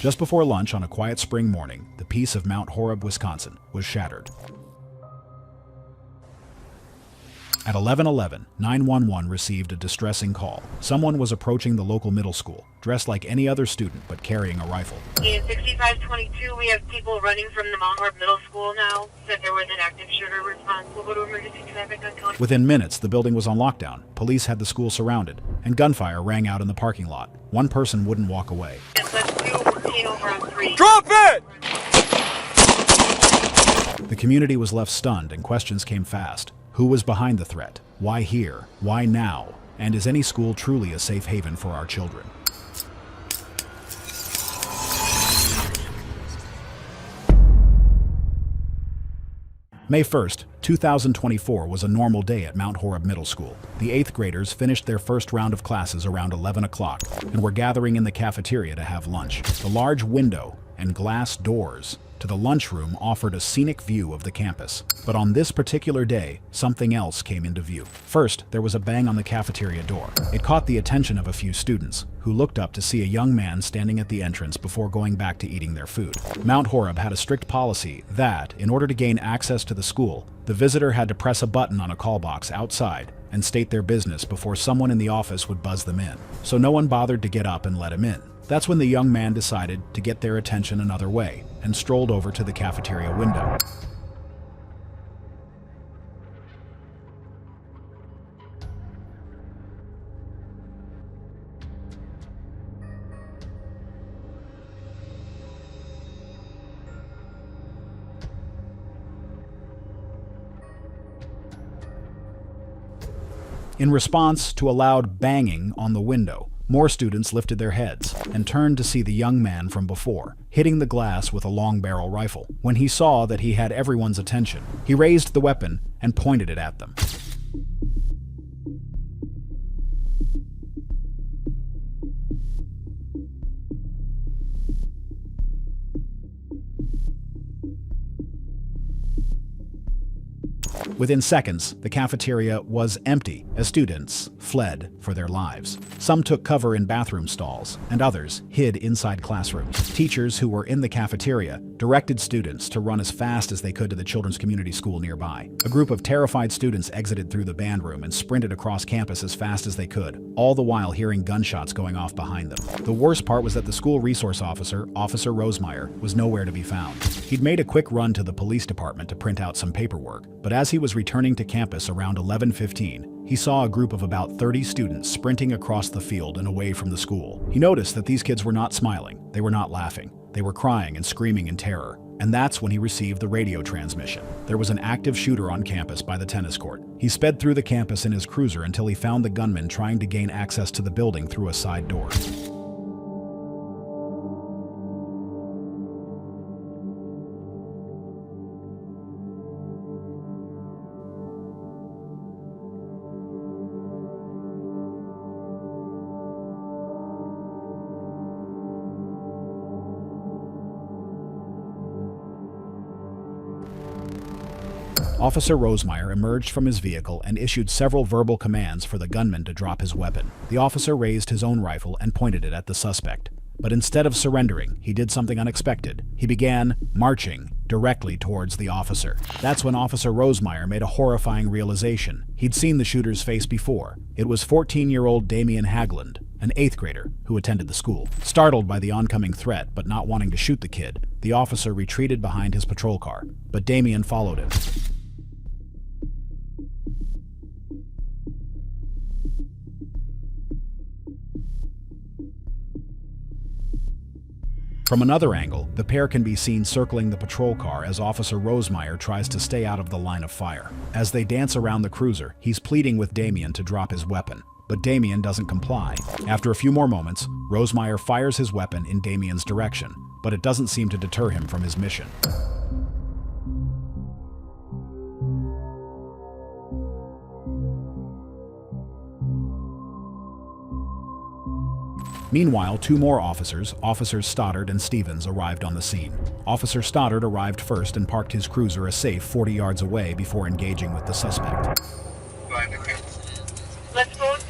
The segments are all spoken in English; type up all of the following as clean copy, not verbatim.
Just before lunch on a quiet spring morning, the peace of Mount Horeb, Wisconsin, was shattered. At 11:11, 911 received a distressing call. Someone was approaching the local middle school, dressed like any other student but carrying a rifle. In 6522, we have people running from the Mount Horeb Middle School now. Said there was an active shooter responsible. We'll go to emergency traffic on County. Within minutes, the building was on lockdown. Police had the school surrounded, and gunfire rang out in the parking lot. One person wouldn't walk away. Yes, let's do routine over on 3. Drop it! The community was left stunned, and questions came fast. Who was behind the threat? Why here? Why now? And is any school truly a safe haven for our children? May 1st, 2024 was a normal day at Mount Horeb Middle School. The 8th graders finished their first round of classes around 11 o'clock and were gathering in the cafeteria to have lunch. The large window and glass doors to the lunchroom offered a scenic view of the campus. But on this particular day, something else came into view. First, there was a bang on the cafeteria door. It caught the attention of a few students, who looked up to see a young man standing at the entrance before going back to eating their food. Mount Horeb had a strict policy that, in order to gain access to the school, the visitor had to press a button on a call box outside and state their business before someone in the office would buzz them in. So no one bothered to get up and let him in. That's when the young man decided to get their attention another way and strolled over to the cafeteria window. In response to a loud banging on the window, more students lifted their heads and turned to see the young man from before, hitting the glass with a long-barrel rifle. When he saw that he had everyone's attention, he raised the weapon and pointed it at them. Within seconds, the cafeteria was empty as students fled for their lives. Some took cover in bathroom stalls, and others hid inside classrooms. Teachers who were in the cafeteria directed students to run as fast as they could to the children's community school nearby. A group of terrified students exited through the band room and sprinted across campus as fast as they could, all the while hearing gunshots going off behind them. The worst part was that the school resource officer, Officer Rosemeyer, was nowhere to be found. He'd made a quick run to the police department to print out some paperwork, but as he was returning to campus around 11:15, he saw a group of about 30 students sprinting across the field and away from the school. He noticed that these kids were not smiling, they were not laughing, they were crying and screaming in terror. And that's when he received the radio transmission. There was an active shooter on campus by the tennis court. He sped through the campus in his cruiser until he found the gunman trying to gain access to the building through a side door. Officer Rosemeyer emerged from his vehicle and issued several verbal commands for the gunman to drop his weapon. The officer raised his own rifle and pointed it at the suspect. But instead of surrendering, he did something unexpected. He began marching directly towards the officer. That's when Officer Rosemeyer made a horrifying realization. He'd seen the shooter's face before. It was 14-year-old Damian Hagland, an 8th grader who attended the school. Startled by the oncoming threat, but not wanting to shoot the kid, the officer retreated behind his patrol car. But Damian followed him. From another angle, the pair can be seen circling the patrol car as Officer Rosemeyer tries to stay out of the line of fire. As they dance around the cruiser, he's pleading with Damian to drop his weapon, but Damian doesn't comply. After a few more moments, Rosemeyer fires his weapon in Damian's direction, but it doesn't seem to deter him from his mission. Meanwhile, two more officers, Officers Stoddard and Stevens, arrived on the scene. Officer Stoddard arrived first and parked his cruiser a safe 40 yards away before engaging with the suspect. Let's go to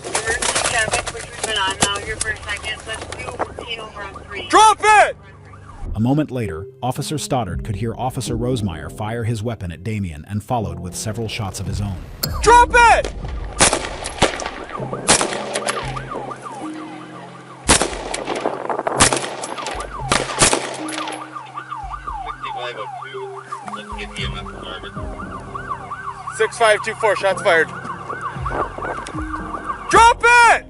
emergency traffic, which we've moving on now here for a second. Let's do routine over on 3. Drop it! A moment later, Officer Stoddard could hear Officer Rosemeyer fire his weapon at Damien and followed with several shots of his own. Drop it! Let's get EMS started. 6524, shots fired. Drop it!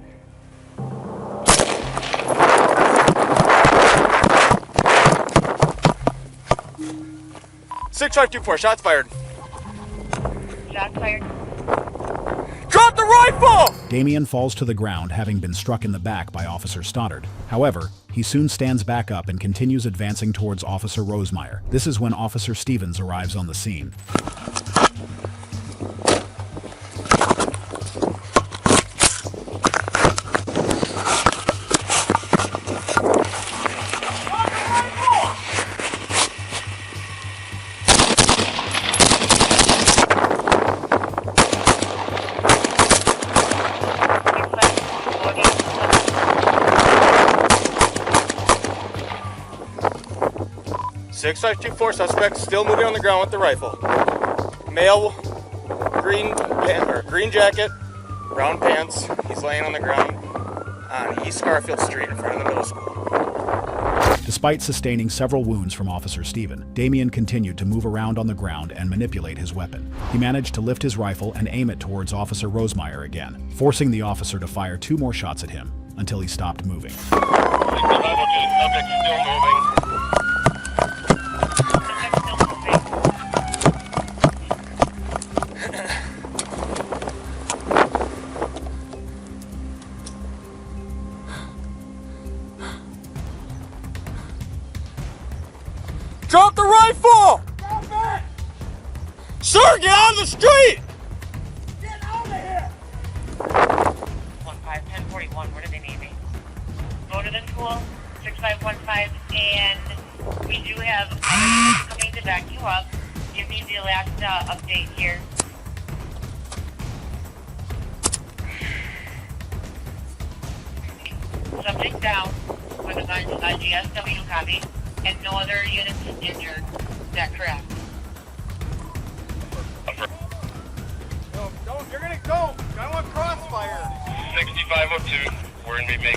Six 524, shots fired. Shots fired. Drop the rifle! Damien falls to the ground, having been struck in the back by Officer Stoddard. However, he soon stands back up and continues advancing towards Officer Rosemeyer. This is when Officer Stevens arrives on the scene. Six 524, suspect still moving on the ground with the rifle. Male, green jacket, brown pants. He's laying on the ground on East Garfield Street in front of the middle school. Despite sustaining several wounds from Officer Steven, Damien continued to move around on the ground and manipulate his weapon. He managed to lift his rifle and aim it towards Officer Rosemeyer again, forcing the officer to fire 2 more shots at him until he stopped moving. Subject still moving. Drop the rifle! Drop it! Sir, get out of the street! Get out of here! 1041, where do they need me? Go to the school, 6515, and we do have others coming to back you up. Give me the last update here. Subject down with a GSW copy, and no other units injured. Is that correct? No, don't, you're gonna go! I want crossfire! 6502, we're going to be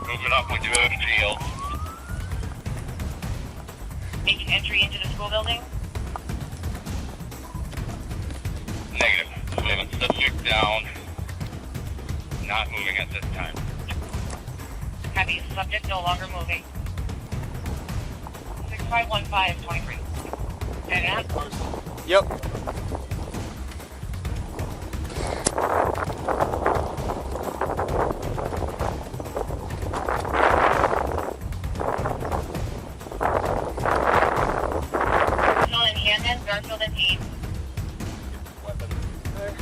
moving up. We do have a field. Making entry into the school building? Negative. We have a subject down. Not moving at this time. Copy. Subject no longer moving. 6515-23. That it? Yep. Still in Hamden, Garfield and Heath. Weapon. There.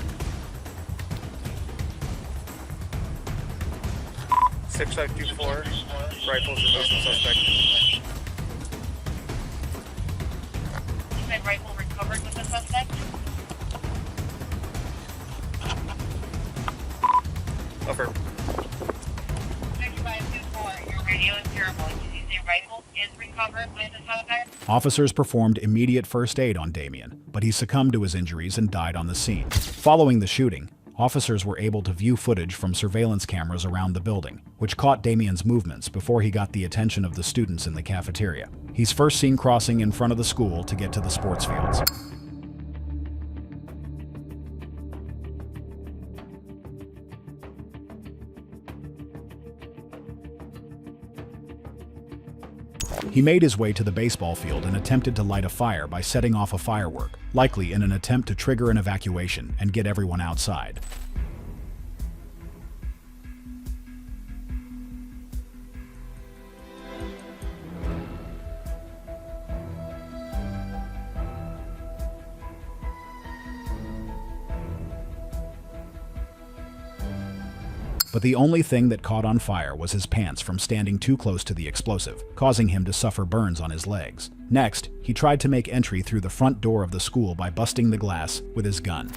6524, rifles removed from suspect. You said rifle recovered with the suspect? Affirm. 6524, your radio is terrible. You say rifle is recovered with the suspect? Officers performed immediate first aid on Damien, but he succumbed to his injuries and died on the scene. Following the shooting, officers were able to view footage from surveillance cameras around the building, which caught Damien's movements before he got the attention of the students in the cafeteria. He's first seen crossing in front of the school to get to the sports fields. He made his way to the baseball field and attempted to light a fire by setting off a firework, likely in an attempt to trigger an evacuation and get everyone outside. But the only thing that caught on fire was his pants from standing too close to the explosive, causing him to suffer burns on his legs. Next, he tried to make entry through the front door of the school by busting the glass with his gun.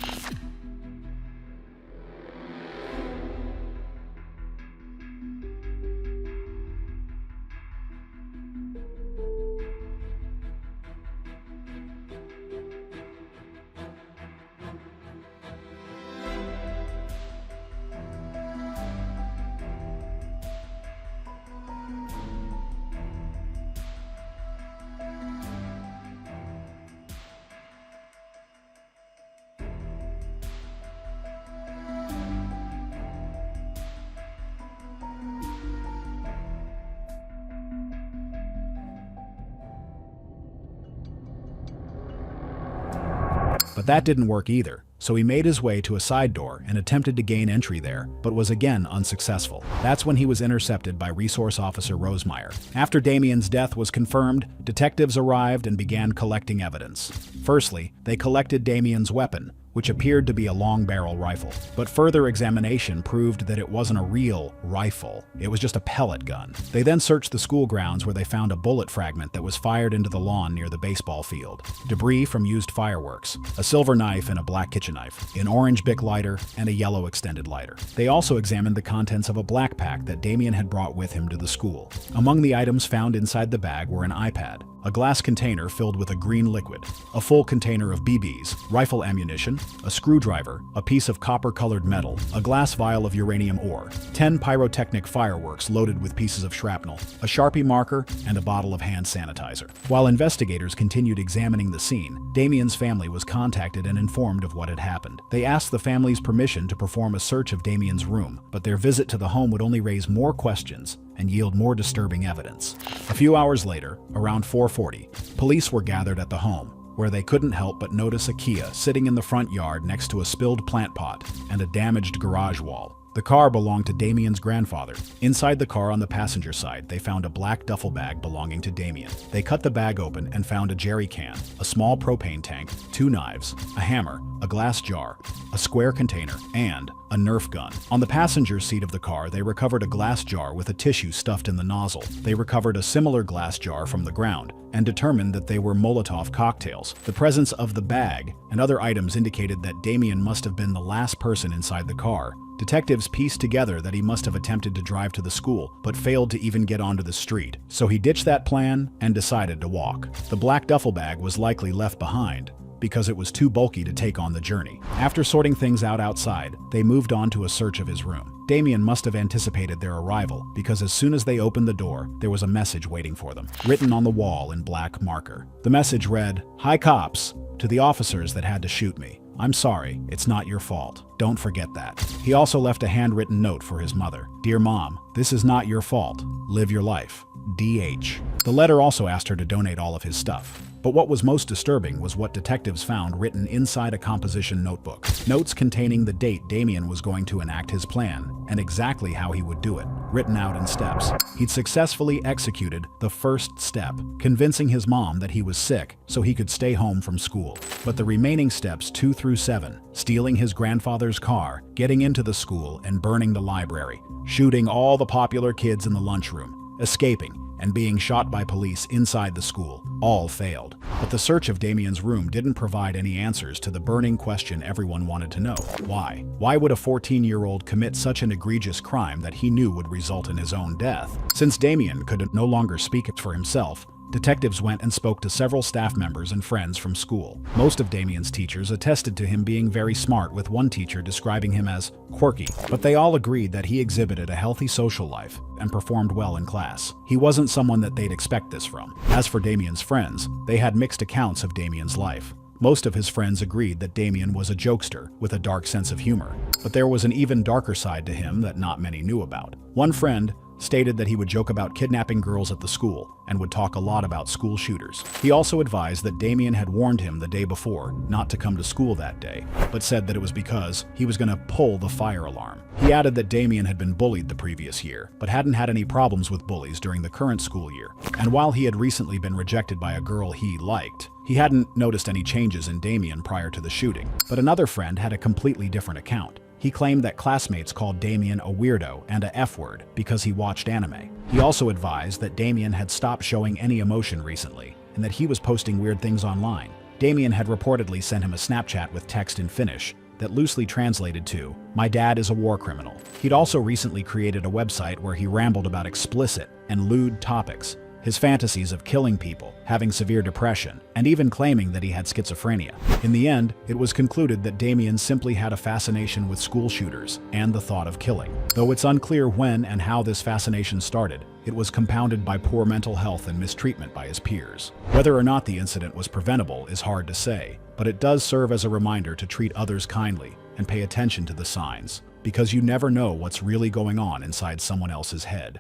But that didn't work either, so he made his way to a side door and attempted to gain entry there, but was again unsuccessful. That's when he was intercepted by Resource Officer Rosemeyer. After Damien's death was confirmed, detectives arrived and began collecting evidence. Firstly, they collected Damien's weapon, which appeared to be a long-barrel rifle. But further examination proved that it wasn't a real rifle. It was just a pellet gun. They then searched the school grounds where they found a bullet fragment that was fired into the lawn near the baseball field, debris from used fireworks, a silver knife and a black kitchen knife, an orange Bic lighter, and a yellow extended lighter. They also examined the contents of a black pack that Damien had brought with him to the school. Among the items found inside the bag were an iPad, a glass container filled with a green liquid, a full container of BBs, rifle ammunition, a screwdriver, a piece of copper-colored metal, a glass vial of uranium ore, 10 pyrotechnic fireworks loaded with pieces of shrapnel, a Sharpie marker, and a bottle of hand sanitizer. While investigators continued examining the scene, Damien's family was contacted and informed of what had happened. They asked the family's permission to perform a search of Damien's room, but their visit to the home would only raise more questions and yield more disturbing evidence. A few hours later, around 4:40, police were gathered at the home, where they couldn't help but notice a Kia sitting in the front yard next to a spilled plant pot and a damaged garage wall. The car belonged to Damien's grandfather. Inside the car on the passenger side, they found a black duffel bag belonging to Damien. They cut the bag open and found a jerry can, a small propane tank, 2 knives, a hammer, a glass jar, a square container, and a Nerf gun. On the passenger seat of the car, they recovered a glass jar with a tissue stuffed in the nozzle. They recovered a similar glass jar from the ground and determined that they were Molotov cocktails. The presence of the bag and other items indicated that Damien must have been the last person inside the car. Detectives pieced together that he must have attempted to drive to the school, but failed to even get onto the street. So he ditched that plan and decided to walk. The black duffel bag was likely left behind because it was too bulky to take on the journey. After sorting things out outside, they moved on to a search of his room. Damien must have anticipated their arrival because as soon as they opened the door, there was a message waiting for them, written on the wall in black marker. The message read, "Hi cops, to the officers that had to shoot me. I'm sorry, it's not your fault. Don't forget that." He also left a handwritten note for his mother. "Dear Mom, this is not your fault. Live your life. DH." The letter also asked her to donate all of his stuff. But what was most disturbing was what detectives found written inside a composition notebook. Notes containing the date Damien was going to enact his plan and exactly how he would do it, written out in steps. He'd successfully executed the first step, convincing his mom that he was sick so he could stay home from school. But the remaining steps 2 through 7, stealing his grandfather's car, getting into the school and burning the library, shooting all the popular kids in the lunchroom, escaping, and being shot by police inside the school, all failed. But the search of Damien's room didn't provide any answers to the burning question everyone wanted to know. Why? Why would a 14-year-old commit such an egregious crime that he knew would result in his own death? Since Damien could no longer speak for himself, detectives went and spoke to several staff members and friends from school. Most of Damien's teachers attested to him being very smart, with one teacher describing him as quirky, but they all agreed that he exhibited a healthy social life and performed well in class. He wasn't someone that they'd expect this from. As for Damien's friends, they had mixed accounts of Damien's life. Most of his friends agreed that Damien was a jokester with a dark sense of humor, but there was an even darker side to him that not many knew about. One friend stated that he would joke about kidnapping girls at the school and would talk a lot about school shooters. He also advised that Damien had warned him the day before not to come to school that day, but said that it was because he was going to pull the fire alarm. He added that Damien had been bullied the previous year, but hadn't had any problems with bullies during the current school year. And while he had recently been rejected by a girl he liked, he hadn't noticed any changes in Damien prior to the shooting. But another friend had a completely different account. He claimed that classmates called Damien a weirdo and a F-word because he watched anime. He also advised that Damien had stopped showing any emotion recently and that he was posting weird things online. Damien had reportedly sent him a Snapchat with text in Finnish that loosely translated to, "My dad is a war criminal." He'd also recently created a website where he rambled about explicit and lewd topics, his fantasies of killing people, having severe depression, and even claiming that he had schizophrenia. In the end, it was concluded that Damien simply had a fascination with school shooters and the thought of killing. Though it's unclear when and how this fascination started, it was compounded by poor mental health and mistreatment by his peers. Whether or not the incident was preventable is hard to say, but it does serve as a reminder to treat others kindly and pay attention to the signs, because you never know what's really going on inside someone else's head.